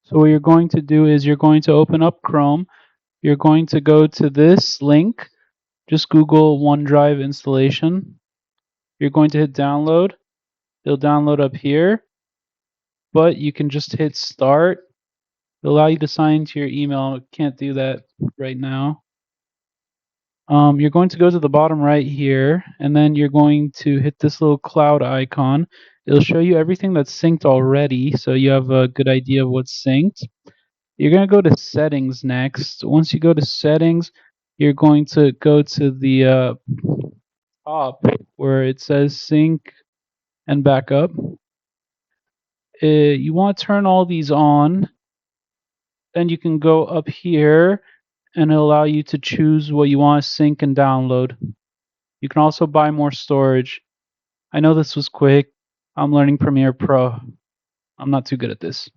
So what you're going to do is you're going to open up Chrome. You're going to go to this link. Just Google OneDrive installation. You're going to hit download. It'll download up here, but you can just hit start. It'll allow you to sign into your email. I can't do that right now. You're going to go to the bottom right here, and then you're going to hit this little cloud icon. It'll show you everything that's synced already, so you have a good idea of what's synced. You're going to go to settings next. Once you go to settings, you're going to go to the top where it says sync and backup. You want to turn all these on. Then you can go up here and it'll allow you to choose what you want to sync and download. You can also buy more storage. I know this was quick. I'm learning Premiere Pro. I'm not too good at this.